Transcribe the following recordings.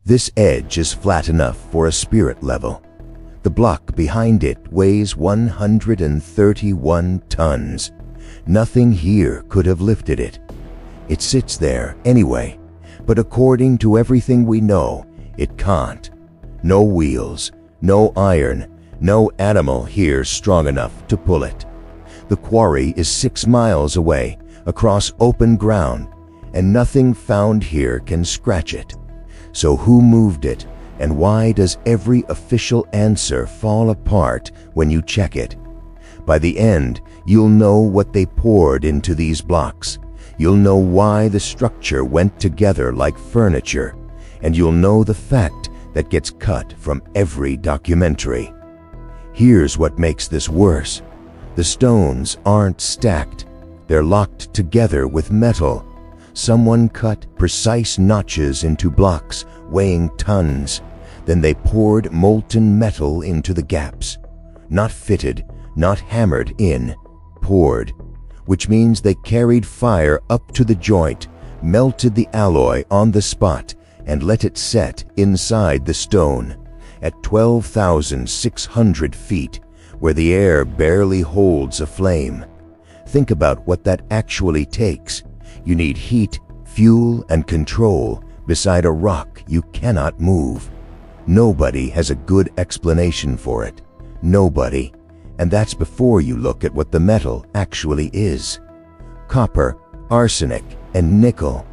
This edge is flat enough for a spirit level. The block behind it weighs 131 tons. Nothing here could have lifted it. It sits there anyway, but according to everything we know, it can't. No wheels, no iron, no animal here strong enough to pull it. The quarry is 6 miles away, across open ground, and nothing found here can scratch it. So who moved it, and why does every official answer fall apart when you check it? By the end, you'll know what they poured into these blocks. You'll know why the structure went together like furniture, and you'll know the fact that gets cut from every documentary. Here's what makes this worse. The stones aren't stacked. They're locked together with metal. Someone cut precise notches into blocks weighing tons. Then they poured molten metal into the gaps. Not fitted, not hammered in, poured. Which means they carried fire up to the joint, melted the alloy on the spot, and let it set inside the stone at 12,600 feet, where the air barely holds a flame. Think about what that actually takes. You need heat, fuel, and control beside a rock you cannot move. Nobody has a good explanation for it. Nobody. And that's before you look at what the metal actually is. Copper, arsenic, and nickel.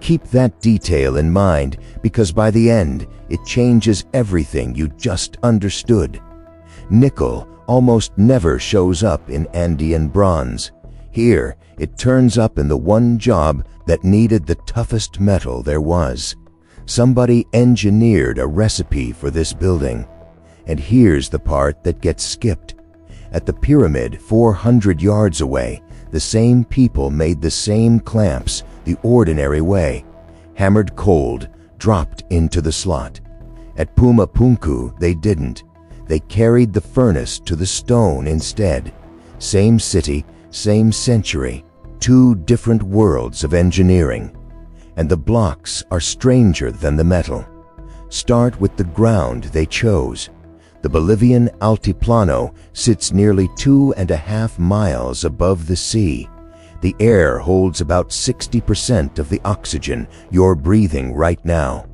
Keep that detail in mind, because by the end, it changes everything you just understood. Nickel almost never shows up in Andean bronze. Here, it turns up in the one job that needed the toughest metal there was. Somebody engineered a recipe for this building. And here's the part that gets skipped. At the pyramid 400 yards away, the same people made the same clamps the ordinary way. Hammered cold, dropped into the slot. At Puma Punku, they didn't. They carried the furnace to the stone instead. Same city, same century, two different worlds of engineering. And the blocks are stranger than the metal. Start with the ground they chose. The Bolivian altiplano sits nearly 2.5 miles above the sea. The air holds about 60% of the oxygen you're breathing right now.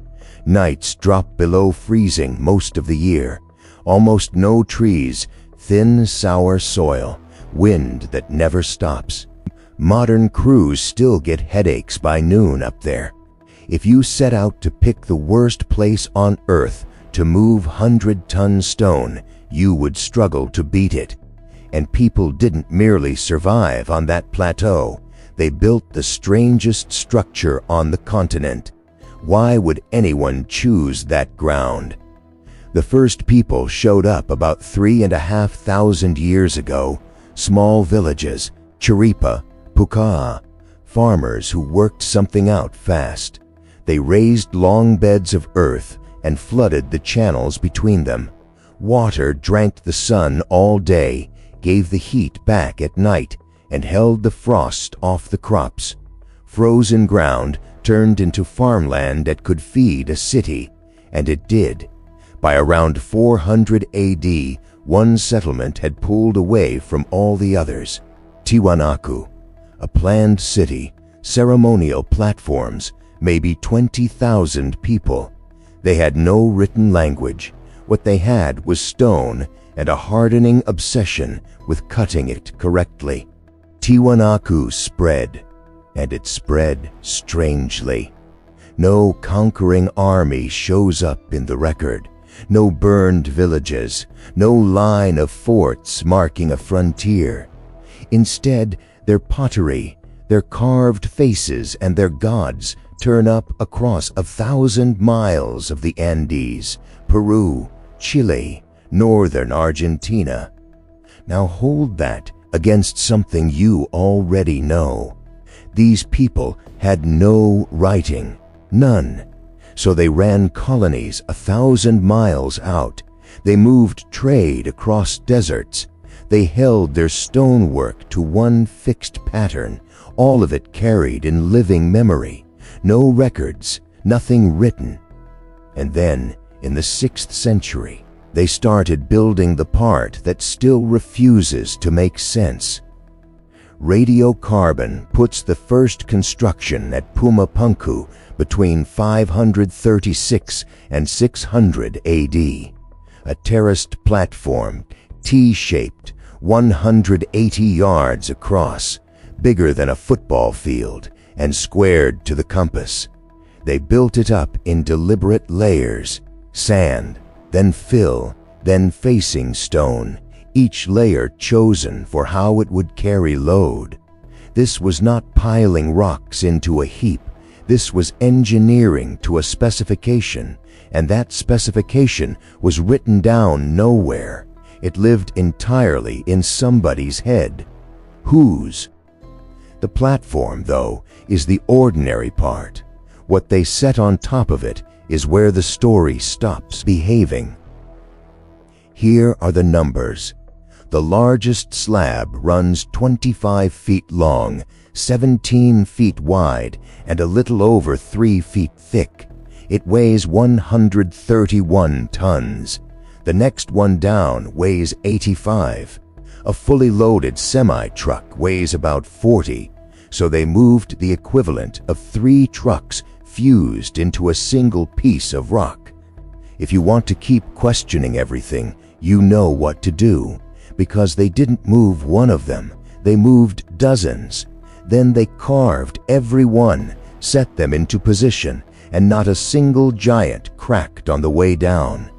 Nights drop below freezing most of the year. Almost no trees, thin, sour soil, wind that never stops. Modern crews still get headaches by noon up there. If you set out to pick the worst place on Earth to move 100-ton stone, you would struggle to beat it. And people didn't merely survive on that plateau. They built the strangest structure on the continent. Why would anyone choose that ground? The first people showed up about 3,500 years ago. Small villages, Chiripa, Pukaa, farmers who worked something out fast. They raised long beds of earth and flooded the channels between them. Water drank the sun all day, gave the heat back at night, and held the frost off the crops. Frozen ground turned into farmland that could feed a city, and it did. By around 400 AD, one settlement had pulled away from all the others. Tiwanaku, a planned city, ceremonial platforms, maybe 20,000 people. They had no written language. What they had was stone and a hardening obsession with cutting it correctly. Tiwanaku spread, and it spread strangely. No conquering army shows up in the record. No burned villages, no line of forts marking a frontier. Instead, their pottery, their carved faces, and their gods turn up across 1,000 miles of the Andes, Peru, Chile, northern Argentina. Now hold that against something you already know. These people had no writing, none. So they ran colonies 1,000 miles out. They moved trade across deserts. They held their stonework to one fixed pattern, all of it carried in living memory. No records, nothing written. And then, in the 6th century, they started building the part that still refuses to make sense. Radiocarbon puts the first construction at Puma Punku between 536 and 600 AD. A terraced platform, T-shaped, 180 yards across, bigger than a football field, and squared to the compass. They built it up in deliberate layers: sand, then fill, then facing stone, each layer chosen for how it would carry load. This was not piling rocks into a heap. This was engineering to a specification, and that specification was written down nowhere. It lived entirely in somebody's head. Whose? The platform, though, is the ordinary part. What they set on top of it is where the story stops behaving. Here are the numbers. The largest slab runs 25 feet long, 17 feet wide, and a little over 3 feet thick. It weighs 131 tons. The next one down weighs 85. A fully loaded semi-truck weighs about 40, so they moved the equivalent of 3 trucks fused into a single piece of rock. If you want to keep questioning everything, you know what to do, because they didn't move one of them, they moved dozens. Then they carved every one, set them into position, and not a single giant cracked on the way down.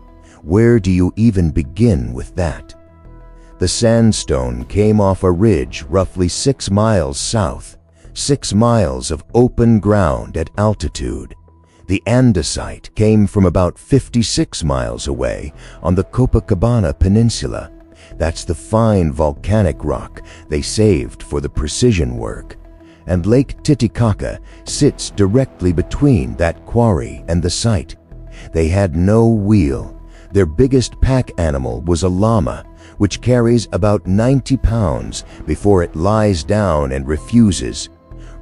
Where do you even begin with that? The sandstone came off a ridge roughly 6 miles south, 6 miles of open ground at altitude. The andesite came from about 56 miles away on the Copacabana Peninsula. That's the fine volcanic rock they saved for the precision work. And Lake Titicaca sits directly between that quarry and the site. They had no wheel. Their biggest pack animal was a llama, which carries about 90 pounds before it lies down and refuses.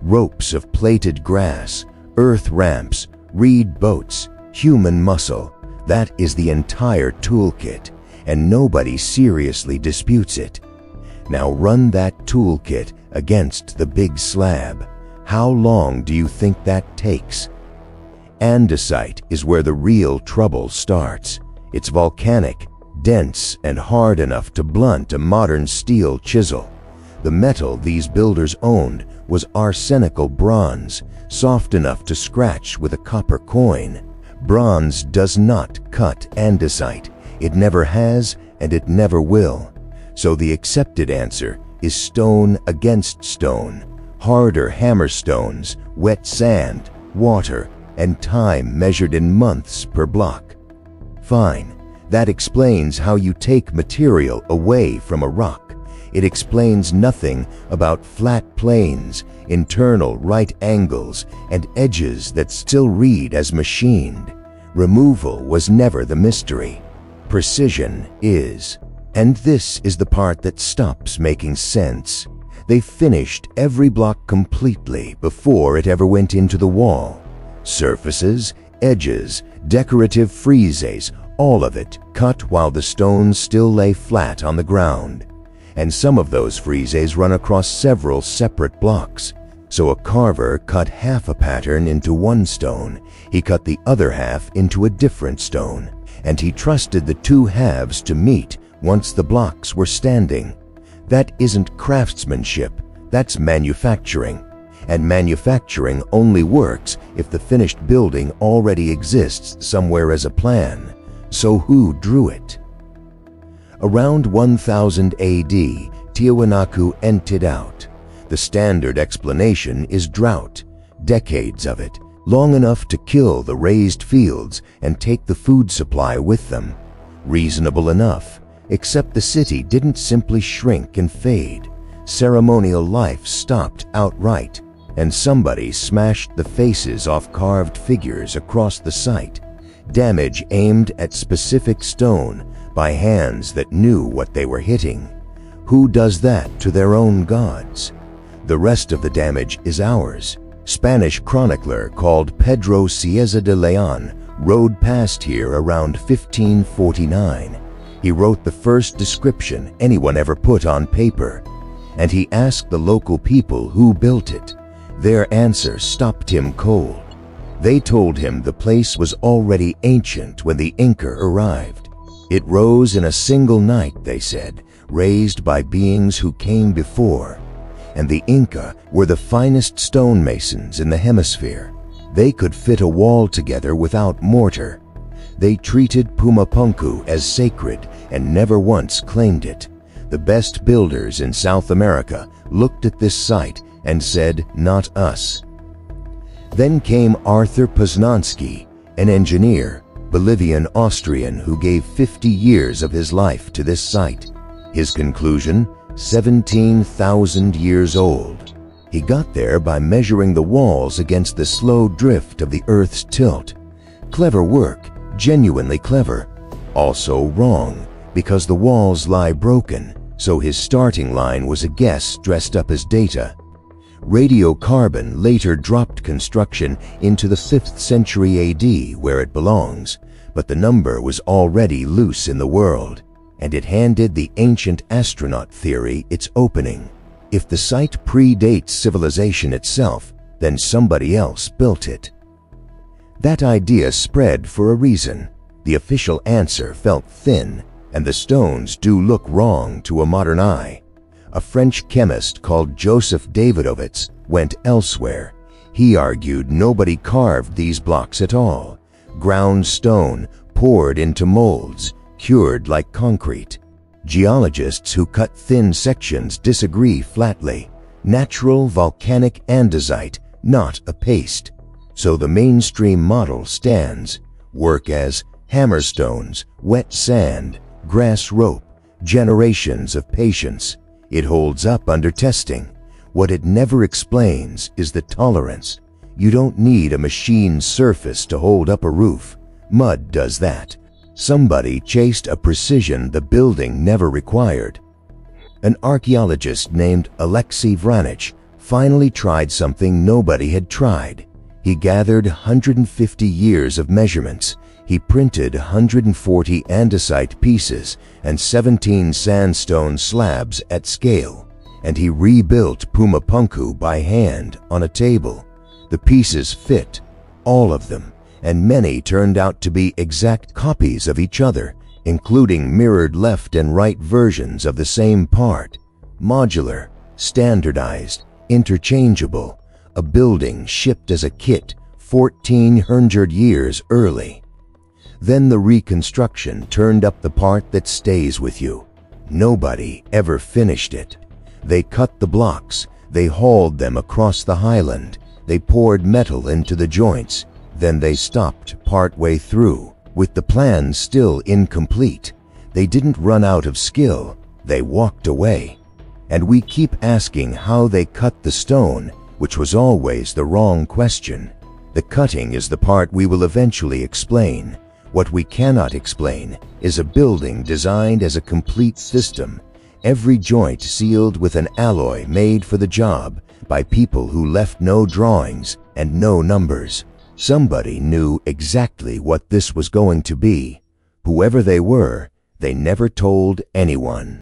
Ropes of plaited grass, earth ramps, reed boats, human muscle. That is the entire toolkit, and nobody seriously disputes it. Now run that toolkit against the big slab. How long do you think that takes? Andesite is where the real trouble starts. It's volcanic, dense, and hard enough to blunt a modern steel chisel. The metal these builders owned was arsenical bronze, soft enough to scratch with a copper coin. Bronze does not cut andesite. It never has, and it never will. So the accepted answer is stone against stone, harder hammerstones, wet sand, water, and time measured in months per block. Fine, that explains how you take material away from a rock. It explains nothing about flat planes, internal right angles, and edges that still read as machined. Removal was never the mystery. Precision is. And this is the part that stops making sense. They finished every block completely before it ever went into the wall. Surfaces, edges, decorative friezes, all of it cut while the stones still lay flat on the ground. And some of those friezes run across several separate blocks. So a carver cut half a pattern into one stone, he cut the other half into a different stone, and he trusted the two halves to meet once the blocks were standing. That isn't craftsmanship, that's manufacturing. And manufacturing only works if the finished building already exists somewhere as a plan. So who drew it? Around 1000 AD, Tiwanaku emptied out. The standard explanation is drought, decades of it, long enough to kill the raised fields and take the food supply with them. Reasonable enough, except the city didn't simply shrink and fade. Ceremonial life stopped outright, and somebody smashed the faces off carved figures across the site. Damage aimed at specific stone by hands that knew what they were hitting. Who does that to their own gods? The rest of the damage is ours. Spanish chronicler called Pedro Cieza de Leon rode past here around 1549. He wrote the first description anyone ever put on paper, and he asked the local people who built it. Their answer stopped him cold. They told him the place was already ancient when the Inca arrived. It rose in a single night, they said, raised by beings who came before. And the Inca were the finest stonemasons in the hemisphere. They could fit a wall together without mortar. They treated Puma Punku as sacred and never once claimed it. The best builders in South America looked at this site and said, "Not us." Then came Arthur Poznanski, an engineer, Bolivian-Austrian, who gave 50 years of his life to this site. His conclusion, 17,000 years old. He got there by measuring the walls against the slow drift of the Earth's tilt. Clever work, genuinely clever. Also wrong, because the walls lie broken, so his starting line was a guess dressed up as data. Radiocarbon later dropped construction into the 5th century AD, where it belongs, but the number was already loose in the world, and it handed the ancient astronaut theory its opening. If the site predates civilization itself, then somebody else built it. That idea spread for a reason. The official answer felt thin, and the stones do look wrong to a modern eye. A French chemist called Joseph Davidovitz went elsewhere. He argued nobody carved these blocks at all. Ground stone poured into molds, cured like concrete. Geologists who cut thin sections disagree flatly. Natural volcanic andesite, not a paste. So the mainstream model stands. Work as hammerstones, wet sand, grass rope, generations of patience. It holds up under testing. What it never explains is the tolerance. You don't need a machine surface to hold up a roof. Mud does that. Somebody chased a precision the building never required. An archaeologist named Alexei Vranich finally tried something nobody had tried. He gathered 150 years of measurements. He printed 140 andesite pieces and 17 sandstone slabs at scale, and he rebuilt Puma Punku by hand on a table. The pieces fit, all of them, and many turned out to be exact copies of each other, including mirrored left and right versions of the same part. Modular, standardized, interchangeable, a building shipped as a kit 1400 years early. Then the reconstruction turned up the part that stays with you. Nobody ever finished it. They cut the blocks, they hauled them across the highland, they poured metal into the joints, then they stopped partway through, with the plan still incomplete. They didn't run out of skill, they walked away. And we keep asking how they cut the stone, which was always the wrong question. The cutting is the part we will eventually explain. What we cannot explain is a building designed as a complete system, every joint sealed with an alloy made for the job by people who left no drawings and no numbers. Somebody knew exactly what this was going to be. Whoever they were, they never told anyone.